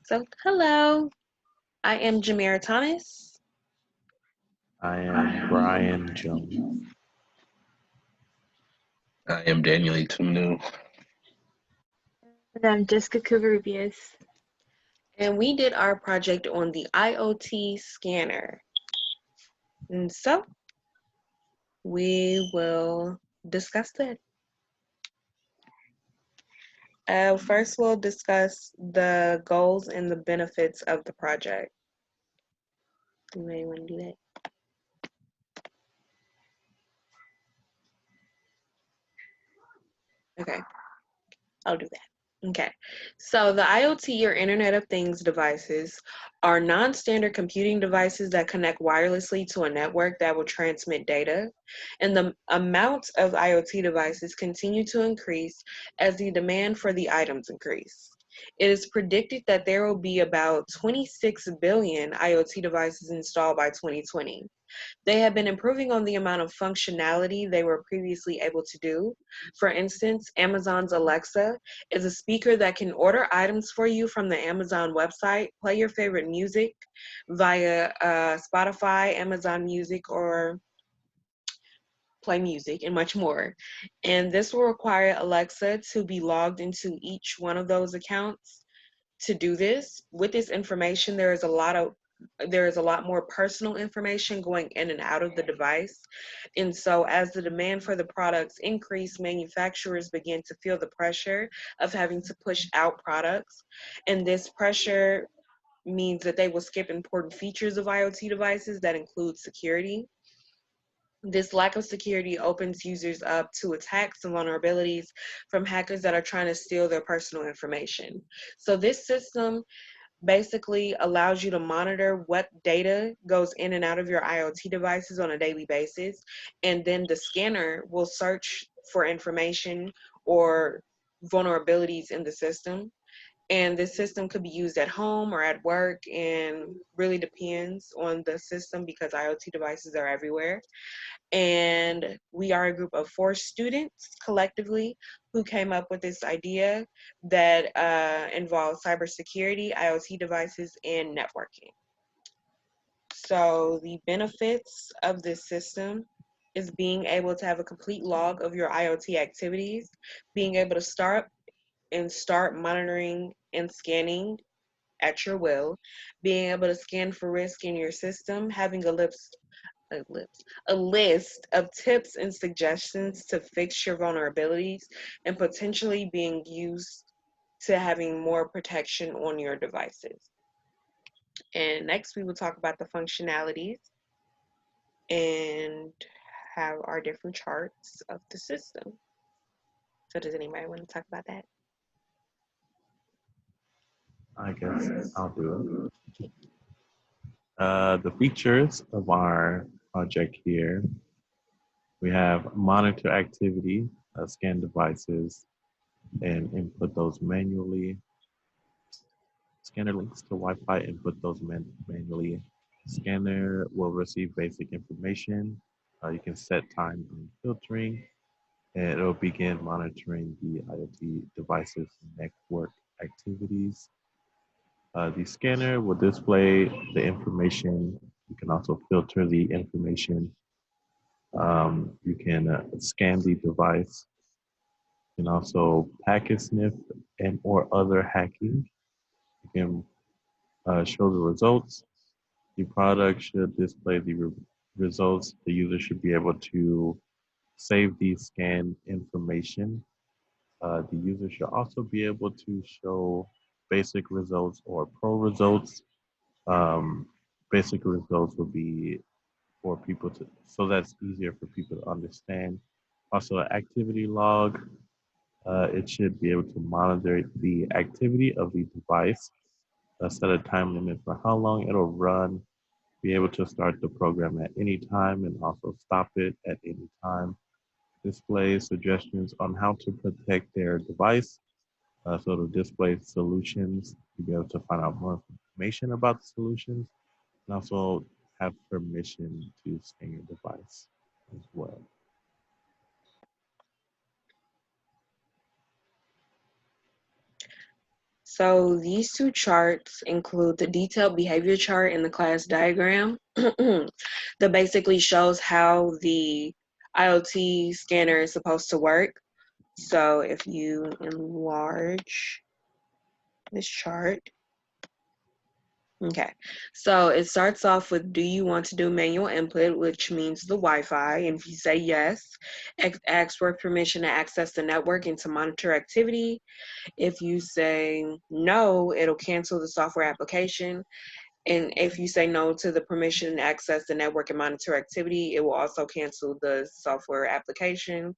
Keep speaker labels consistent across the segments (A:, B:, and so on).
A: So, hello, I am Jamira Thomas.
B: I am Brian Jones.
C: I am Daniel Etumnu.
D: And I'm Jessica Covarrubias.
A: And we did our project on the IOT scanner. And so, we will discuss that. First, we'll discuss the goals and the benefits of the project. You may want to do that. Okay, I'll do that. Okay, so the IoT or Internet of Things devices are non-standard computing devices that connect wirelessly to a network that will transmit data. And the amount of IoT devices continue to increase as the demand for the items increase. It is predicted that there will be about 26 billion IoT devices installed by 2020. They have been improving on the amount of functionality they were previously able to do. For instance, Amazon's Alexa is a speaker that can order items for you from the Amazon website, play your favorite music via Spotify, Amazon Music, or play music, and much more. And this will require Alexa to be logged into each one of those accounts to do this. With this information, there is a lot more personal information going in and out of the device. And so as the demand for the products increase, manufacturers begin to feel the pressure of having to push out products. And this pressure means that they will skip important features of IoT devices that include security. This lack of security opens users up to attacks and vulnerabilities from hackers that are trying to steal their personal information. So this system basically allows you to monitor what data goes in and out of your IoT devices on a daily basis. And then the scanner will search for information or vulnerabilities in the system. And this system could be used at home or at work, and really depends on the system because IoT devices are everywhere. And we are a group of 4 students collectively who came up with this idea that involves cybersecurity, IoT devices, and networking. So the benefits of this system is being able to have a complete log of your IoT activities, being able to start monitoring and scanning at your will, being able to scan for risk in your system, having a list of tips and suggestions to fix your vulnerabilities, and potentially being used to having more protection on your devices. And next, we will talk about the functionalities and have our different charts of the system. So does anybody want to talk about that?
B: I guess I'll do it. The features of our project here, we have monitor activity, scan devices, and input those manually. Scanner links to Wi-Fi, input those manually. Scanner will receive basic information. You can set time and filtering, and it'll begin monitoring the IoT devices network activities. The scanner will display the information. You can also filter the information. You can scan the device. You can also packet sniff and or other hacking. You can show the results. The product should display the results. The user should be able to save the scanned information. The user should also be able to show basic results or pro results. Um, Basic results will be for people to, so that's easier for people to understand. Also, an activity log, it should be able to monitor the activity of the device, set a time limit for how long it'll run, be able to start the program at any time and also stop it at any time. Display suggestions on how to protect their device. So to display solutions, you'll be able to find out more information about the solutions and also have permission to scan your device as well.
A: So these two charts include the detailed behavior chart and the class diagram that basically shows how the IoT scanner is supposed to work. So if you enlarge this chart, okay, so it starts off with, do you want to do manual input, which means the Wi-Fi? And if you say yes, ask for permission to access the network and to monitor activity. If you say no, it'll cancel the software application. And if you say no to the permission to access the network and monitor activity, it will also cancel the software application.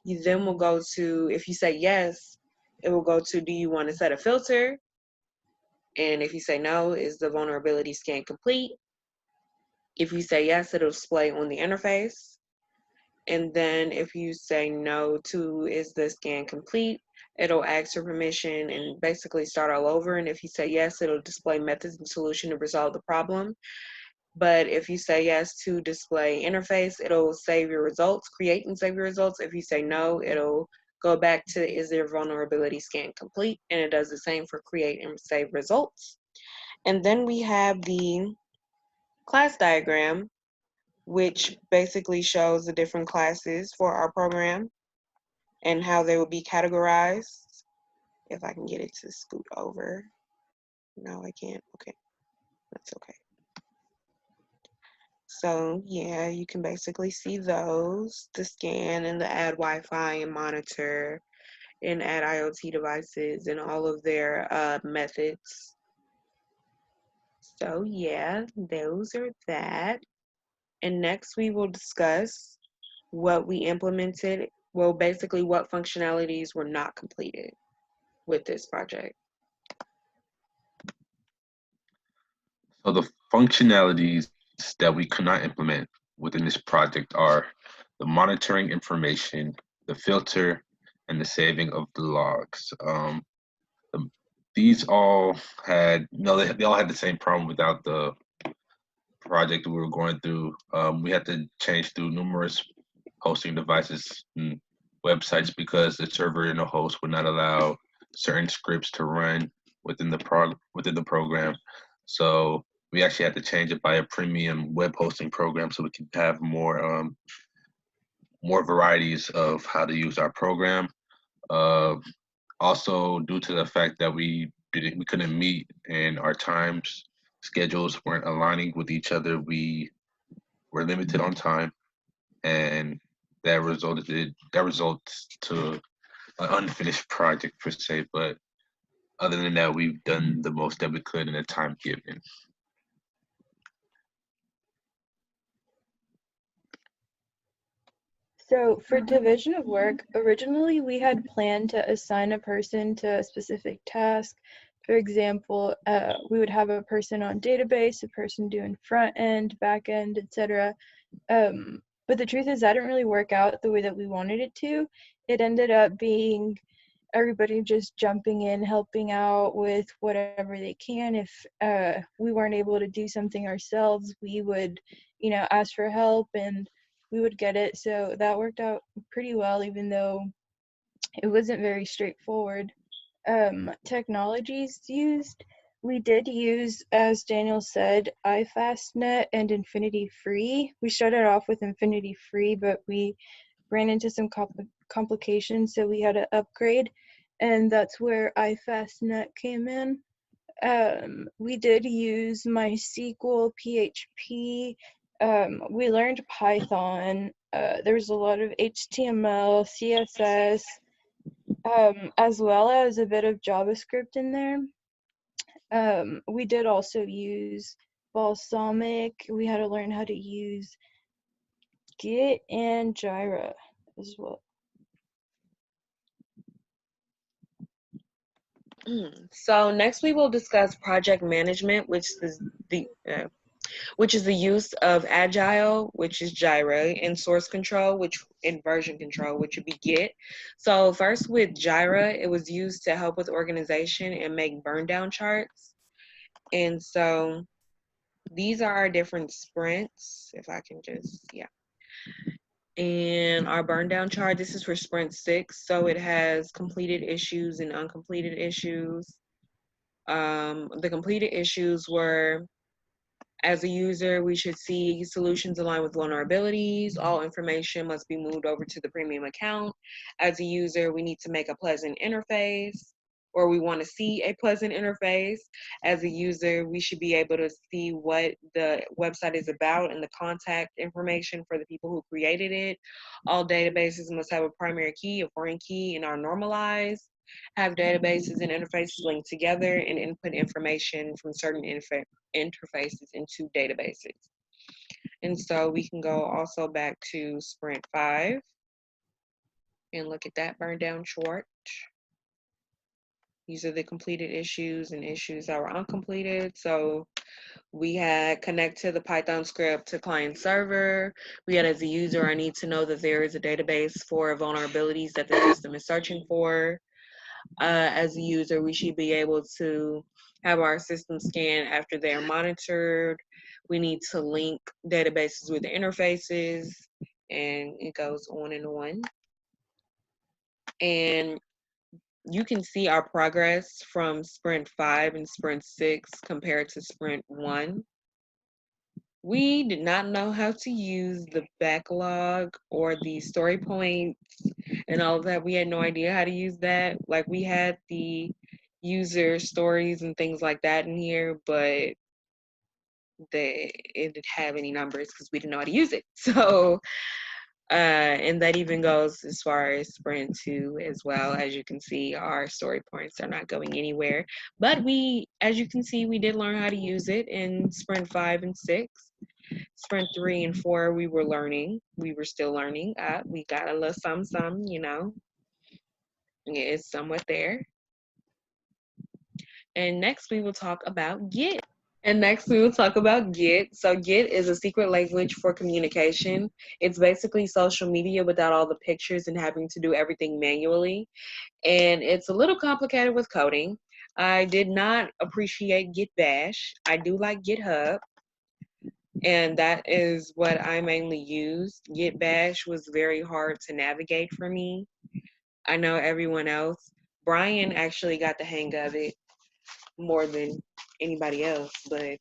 A: You then will go to, if you say yes, it will go to, do you want to set a filter? And if you say no, is the vulnerability scan complete? If you say yes, it'll display on the interface. And then if you say no to, is the scan complete, it'll ask for permission and basically start all over. And if you say yes, it'll display methods and solution to resolve the problem. But if you say yes to display interface, it'll save your results, create and save your results. If you say no, it'll go back to, is their vulnerability scan complete? And it does the same for create and save results. And then we have the class diagram, which basically shows the different classes for our program and how they will be categorized. If I can get it to scoot over. No, I can't. Okay, that's okay. So yeah, you can basically see those, the scan and the add Wi-Fi and monitor and add IoT devices and all of their methods. So yeah, those are that. And next we will discuss what we implemented, well, basically what functionalities were not completed with this project.
C: So the functionalities that we could not implement within this project are the monitoring information, the filter, and the saving of the logs. The- these all had, they all had the same problem without the project we were going through. We had to change through numerous hosting devices and websites because the server and the host would not allow certain scripts to run within the program. So we actually had to change it by a premium web hosting program so we could have more varieties of how to use our program. Uh, Also, due to the fact that we couldn't meet and our times schedules weren't aligning with each other, we were limited on time, and that results to an unfinished project per se. But other than that, we've done the most that we could in the time given.
D: So for division of work, originally we had planned to assign a person to a specific task. For example, we would have a person on database, a person doing front end, back end, etc. But the truth is that didn't really work out the way that we wanted it to. It ended up being everybody just jumping in, helping out with whatever they can. If we weren't able to do something ourselves, we would, ask for help and we would get it. So that worked out pretty well, even though it wasn't very straightforward. Technologies used, we did use, as Daniel said, iFastnet and Infinity Free. We started off with Infinity Free, but we ran into some complications, so we had to upgrade, and that's where iFastnet came in. We did use MySQL, PHP. We learned Python. There was a lot of HTML, CSS, as well as a bit of JavaScript in there. We did also use Balsamic. We had to learn how to use Git and Jira as well.
A: So next we will discuss project management, which is the use of Agile, which is Jira, and source control, and version control, which would be Git. So first with Jira, it was used to help with organization and make burn down charts. And so these are our different sprints. If I can just, yeah. And our burn down chart, this is for sprint 6. So it has completed issues and uncompleted issues. The completed issues were, as a user, we should see solutions align with vulnerabilities. All information must be moved over to the premium account. As a user, we need to make a pleasant interface, or we want to see a pleasant interface. As a user, we should be able to see what the website is about and the contact information for the people who created it. All databases must have a primary key, a foreign key, and are normalized. Have databases and interfaces linked together and input information from certain interfaces into databases. And so we can go also back to Sprint 5 and look at that burn down chart. These are the completed issues and issues that were uncompleted. So we had connect to the Python script to client server. We had, as a user, I need to know that there is a database for vulnerabilities that the system is searching for. As a user, we should be able to have our system scan after they're monitored. We need to link databases with the interfaces, and it goes on and on. And you can see our progress from Sprint 5 and Sprint 6 compared to Sprint 1. We did not know how to use the backlog or the story points and all of that. We had no idea how to use that. Like, we had the user stories and things like that in here, but it didn't have any numbers because we didn't know how to use it. So, and that even goes as far as Sprint 2 as well. As you can see, our story points are not going anywhere. But as you can see, we did learn how to use it in Sprint 5 and 6. Sprint 3 and 4, we were learning. We were still learning. We got a little some, you know. It's somewhat there. And next we will talk about Git. So Git is a secret language for communication. It's basically social media without all the pictures and having to do everything manually. And it's a little complicated with coding. I did not appreciate Git Bash. I do like GitHub, and that is what I mainly used. Git Bash was very hard to navigate for me. I know everyone else. Brian actually got the hang of it more than anybody else, but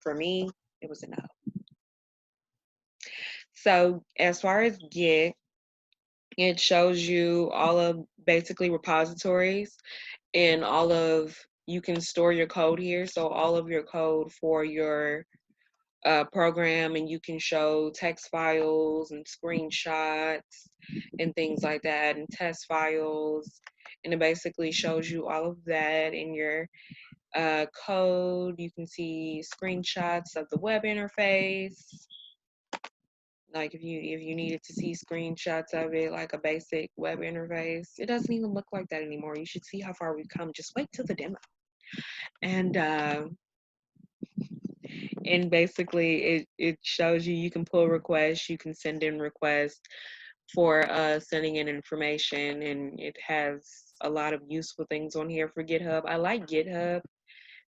A: for me, it was a no. So as far as Git, it shows you all of basically repositories and you can store your code here. So all of your code for your program, and you can show text files and screenshots and things like that, and test files. And it basically shows you all of that in your code. You can see screenshots of the web interface. Like if you needed to see screenshots of it, like a basic web interface, it doesn't even look like that anymore. You should see how far we've come. Just wait till the demo. And basically it shows you can pull requests, you can send in requests for sending in information, and it has a lot of useful things on here for GitHub. I like GitHub.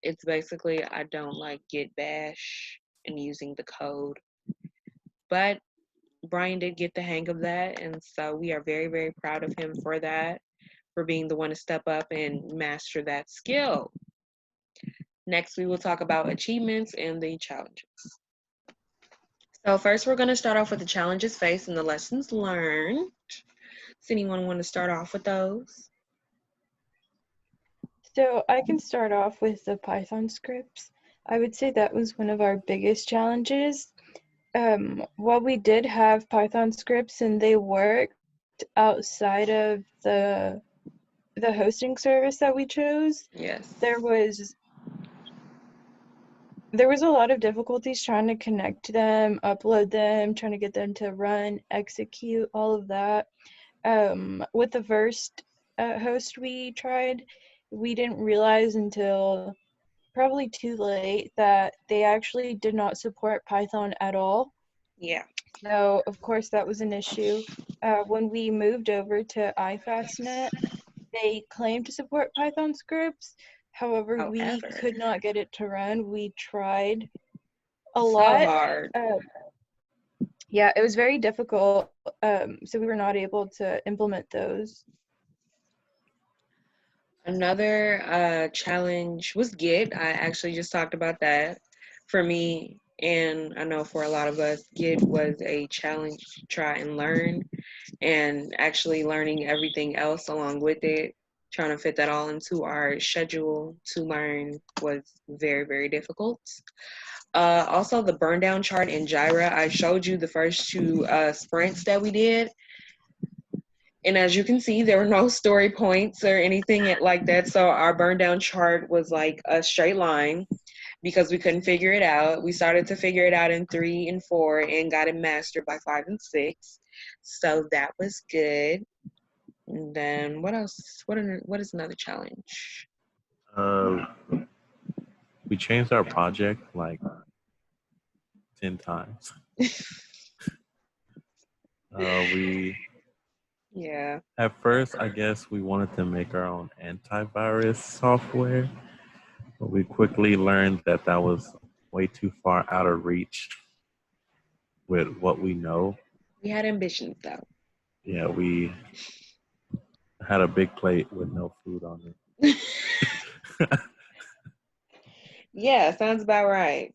A: It's basically, I don't like Git Bash and using the code, but Brian did get the hang of that, and so we are very, very proud of him for that, for being the one to step up and master that skill. Next, we will talk about achievements and the challenges. So first, we're going to start off with the challenges faced and the lessons learned. Does anyone want to start off with those?
D: So I can start off with the Python scripts. I would say that was one of our biggest challenges. While we did have Python scripts and they worked outside of the hosting service that we chose,
A: Yes.
D: there was a lot of difficulties trying to connect to them, upload them, trying to get them to run, execute, all of that. With the first host we tried, we didn't realize until probably too late that they actually did not support Python at all.
A: Yeah.
D: So, of course, that was an issue. When we moved over to iFastNet, they claimed to support Python scripts. However, we could not get it to run. We tried a lot.
A: So hard.
D: Yeah, it was very difficult. So we were not able to implement those.
A: Another challenge was Git. I actually just talked about that. For me, and I know for a lot of us, Git was a challenge to try and learn, and actually learning everything else along with it, trying to fit that all into our schedule to learn was very, very difficult. Also, the burn down chart in Jira, I showed you the first two sprints that we did. And as you can see, there were no story points or anything like that. So our burn down chart was like a straight line because we couldn't figure it out. We started to figure it out in 3 and 4 and got it mastered by 5 and 6. So that was good. And then what else? What is another challenge?
B: Uh, we changed our project like 10 times. We
A: Yeah.
B: At first, I guess we wanted to make our own antivirus software, but we quickly learned that that was way too far out of reach with what we know.
A: We had ambitions though.
B: Yeah, we had a big plate with no food on it.
A: Yeah, sounds about right.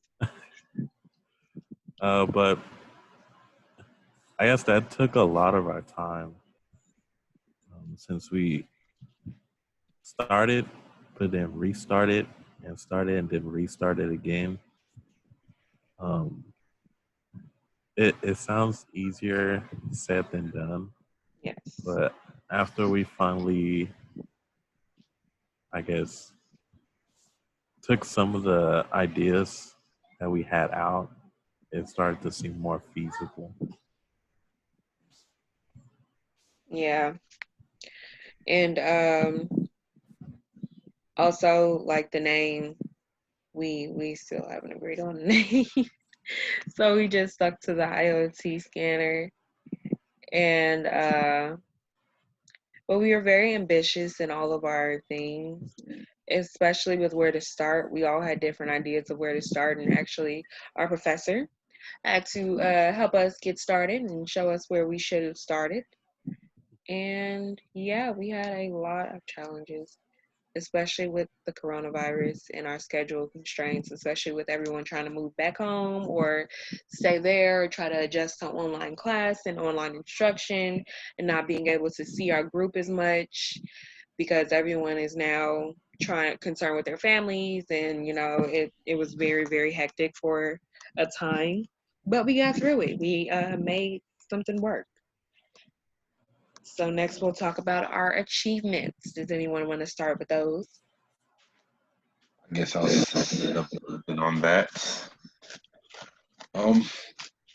B: But I guess that took a lot of our time since we started, but then restarted and started and then restarted again. Um, it sounds easier said than done,
A: Yes.
B: but after we finally, I guess, took some of the ideas that we had out, it started to seem more feasible.
A: Yeah. And also like the name, we still haven't agreed on the name. So we just stuck to the IOT scanner. And but we were very ambitious in all of our things, especially with where to start. We all had different ideas of where to start, and actually our professor had to help us get started and show us where we should have started. And yeah, we had a lot of challenges, especially with the coronavirus and our schedule constraints, especially with everyone trying to move back home or stay there or try to adjust to online class and online instruction and not being able to see our group as much because everyone is now trying concerned with their families, and it was very, very hectic for a time, but we got through it. We made something work. So next we'll talk about our achievements. Does anyone want to start with those?
C: I guess I'll set up a little bit on that. Um,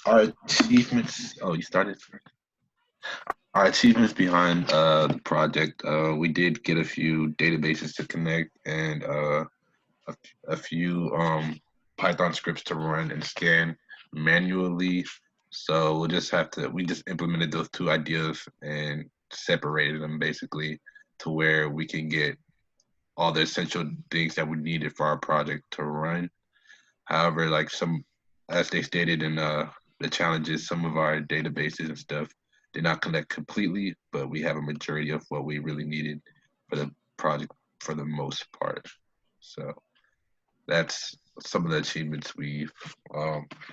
C: our achievements. Oh, you started. Our achievements behind the project. We did get a few databases to connect and a, a few Python scripts to run and scan manually. So we'll just have to. We just implemented those two ideas and separated them basically to where we can get all the essential things that we needed for our project to run. However, like as they stated in the challenges, some of our databases and stuff did not connect completely, but we have a majority of what we really needed for the project for the most part. So that's some of the achievements we've,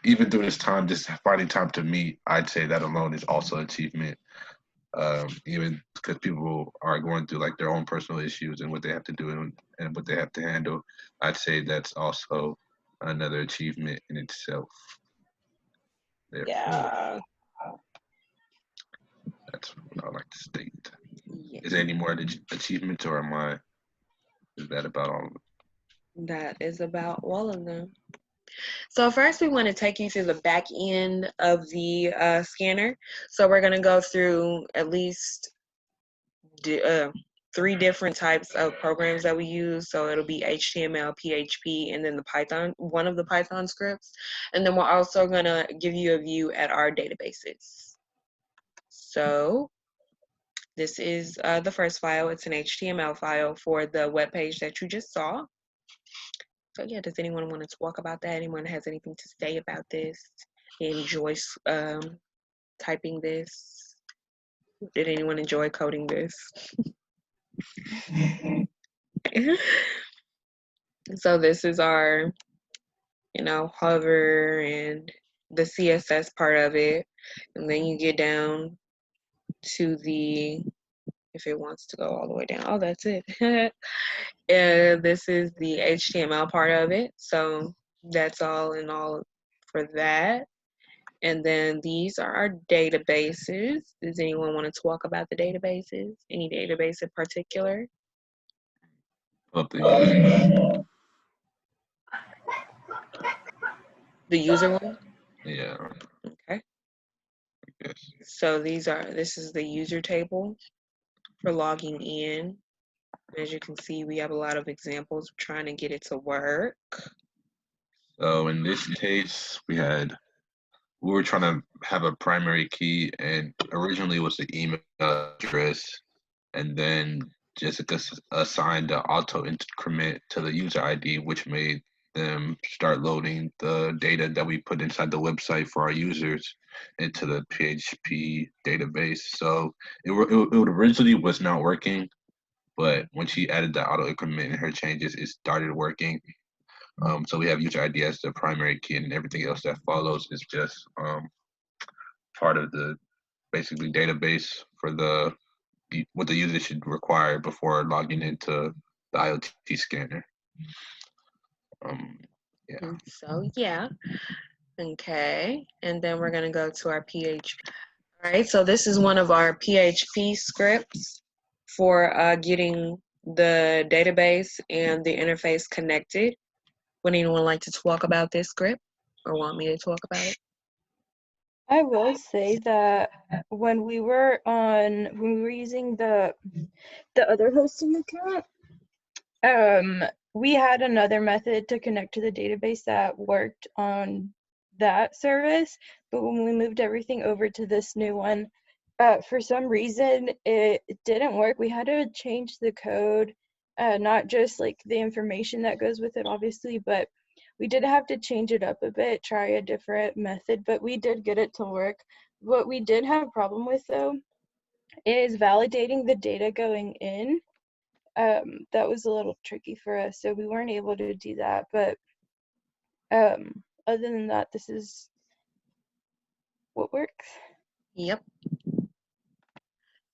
C: even through this time, just finding time to meet, I'd say that alone is also an achievement. Even because people are going through like their own personal issues and what they have to do and what they have to handle, I'd say that's also another achievement in itself. Therefore,
A: Yeah.
C: that's what I like to state.
A: Yeah.
C: Is there any more achievements, or is that about all of them?
A: That is about all of them. So first, we want to take you through the back end of the scanner. So we're going to go through at least 3 different types of programs that we use. So it'll be HTML, PHP, and then one of the Python scripts. And then we're also going to give you a view at our databases. So this is the first file. It's an HTML file for the web page that you just saw. So yeah, does anyone want to talk about that? Anyone has anything to say about this? Enjoy typing this? Did anyone enjoy coding this? So this is our, hover and the CSS part of it. And then you get down to the, if it wants to go all the way down, oh, that's it. And this is the HTML part of it. So that's all in all for that. And then these are our databases. Does anyone want to talk about the databases? Any database in particular?
C: Of the user.
A: The user one?
C: Yeah.
A: Okay.
C: Yes.
A: So this is the user table for logging in. As you can see, we have a lot of examples of trying to get it to work.
C: So in this case, we were trying to have a primary key, and originally it was the email address, and then Jessica assigned the auto increment to the user ID, which made them start loading the data that we put inside the website for our users into the PHP database. So it originally was not working, but when she added the auto increment in her changes, it started working. So we have user ID as the primary key, and everything else that follows is just part of the basically database for what the user should require before logging into the IoT scanner. Yeah.
A: So yeah, okay. And then we're gonna go to our PHP. All right, so this is one of our PHP scripts for getting the database and the interface connected. Would anyone like to talk about this script or want me to talk about it?
D: I will say that when we were using the other hosting account, we had another method to connect to the database that worked on that service, but when we moved everything over to this new one, for some reason it didn't work. We had to change the code, not just like the information that goes with it, obviously, but we did have to change it up a bit, try a different method, but we did get it to work. What we did have a problem with though is validating the data going in. That was a little tricky for us, so we weren't able to do that. But other than that, this is what works.
A: Yep.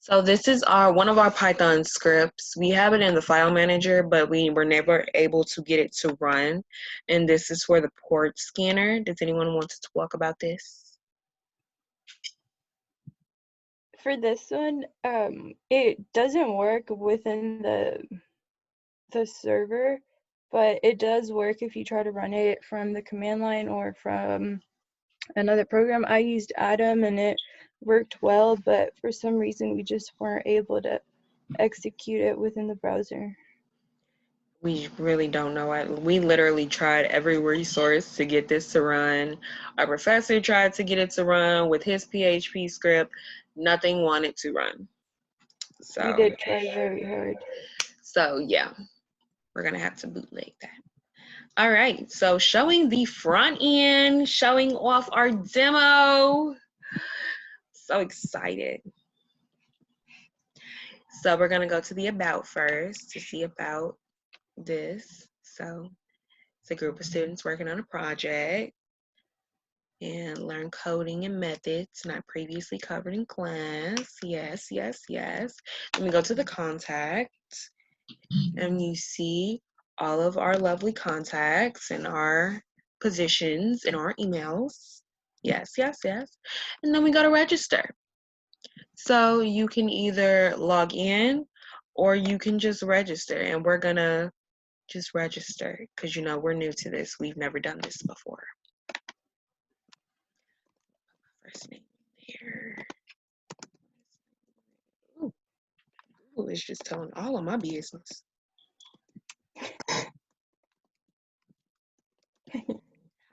A: So this is one of our Python scripts. We have it in the file manager, but we were never able to get it to run. And this is for the port scanner. Does anyone want to talk about this?
D: For this one, it doesn't work within the server, but it does work if you try to run it from the command line or from another program. I used Atom and it worked well, but for some reason we just weren't able to execute it within the browser.
A: We really don't know. We literally tried every resource to get this to run. Our professor tried to get it to run with his PHP script. Nothing wanted to run.
D: We
A: So,
D: did try very hard.
A: so yeah, we're going to have to bootleg that. All right, so showing the front end, showing off our demo. So excited. So we're gonna go to the about first to see about this. So it's a group of students working on a project and learn coding and methods not previously covered in class. Yes, yes, yes. Then we go to the contact and you see all of our lovely contacts and our positions and our emails. Yes, yes, yes. And then we go to register. So you can either log in or you can just register. And we're going to just register because, we're new to this. We've never done this before. First name here. Ooh, Google is just telling all of my business.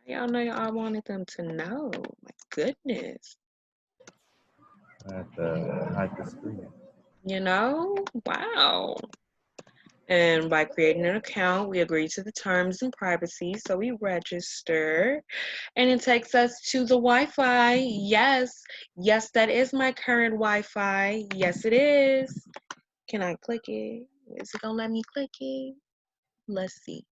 A: Y'all know I wanted them to know. My goodness.
B: I have to hide the screen.
A: Wow. And by creating an account, we agree to the terms and privacy. So we register and it takes us to the Wi-Fi. Yes, yes, that is my current Wi-Fi. Yes, it is. Can I click it? Is it gonna let me click it? Let's see.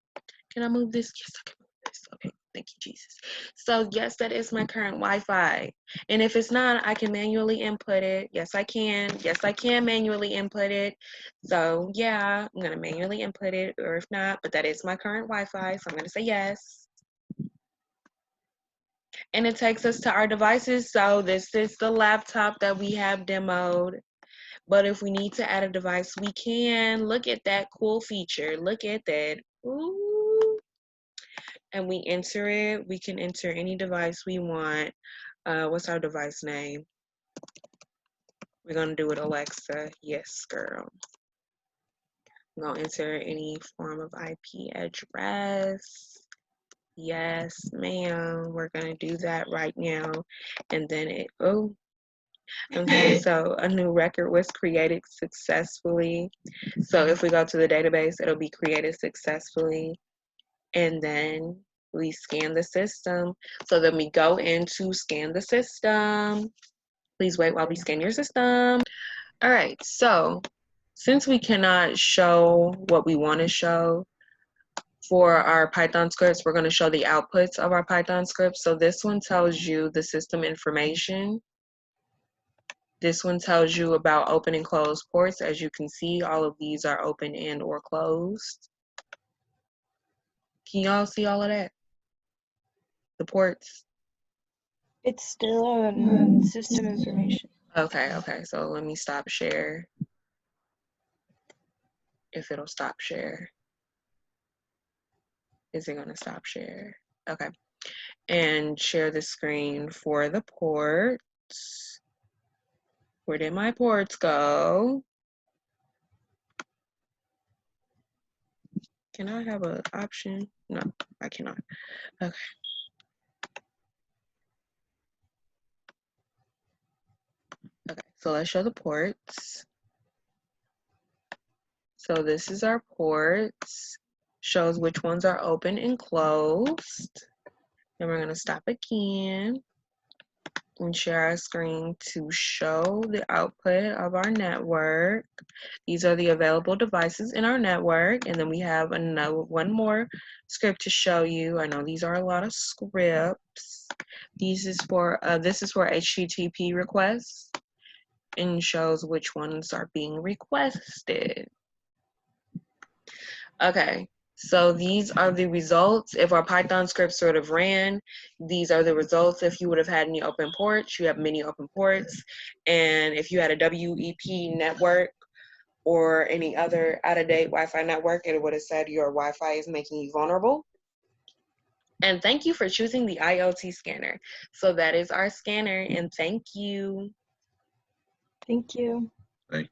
A: Can I move this? Yes, I can move this. Okay, thank you, Jesus. So yes, that is my current Wi-Fi. And if it's not, I can manually input it. Yes, I can. Yes, I can manually input it. So yeah, I'm gonna manually input it, or if not, but that is my current Wi-Fi, so I'm gonna say yes. And it takes us to our devices. So this is the laptop that we have demoed. But if we need to add a device, we can. Look at that cool feature. Look at that. Ooh. And we enter it. We can enter any device we want. What's our device name? We're gonna do it Alexa. Yes, girl. I'm gonna enter any form of IP address. Yes, ma'am. We're gonna do that right now. And then okay, so a new record was created successfully. So if we go to the database, it'll be created successfully. And then we scan the system. So then we go into scan the system. Please wait while we scan your system. All right, so since we cannot show what we want to show for our Python scripts, we're going to show the outputs of our Python scripts. So this one tells you the system information. This one tells you about open and closed ports. As you can see, all of these are open and or closed. Can y'all see all of that? The ports?
D: It's still on system information.
A: Okay, so let me stop share. If it'll stop share. Is it gonna stop share? Okay. And share the screen for the ports. Where did my ports go? Can I have an option? No, I cannot. Okay. Okay, so let's show the ports. So this is our ports. Shows which ones are open and closed. Then we're gonna stop again and share our screen to show the output of our network. These are the available devices in our network. And then we have one more script to show you. I know these are a lot of scripts. This is for HTTP requests and shows which ones are being requested. Okay, so these are the results. If our Python script sort of ran, these are the results. If you would have had any open ports, you have many open ports. And if you had a WEP network or any other out-of-date Wi-Fi network, it would have said your Wi-Fi is making you vulnerable. And thank you for choosing the IoT scanner. So that is our scanner, and thank you.
D: Thank you.
C: Thank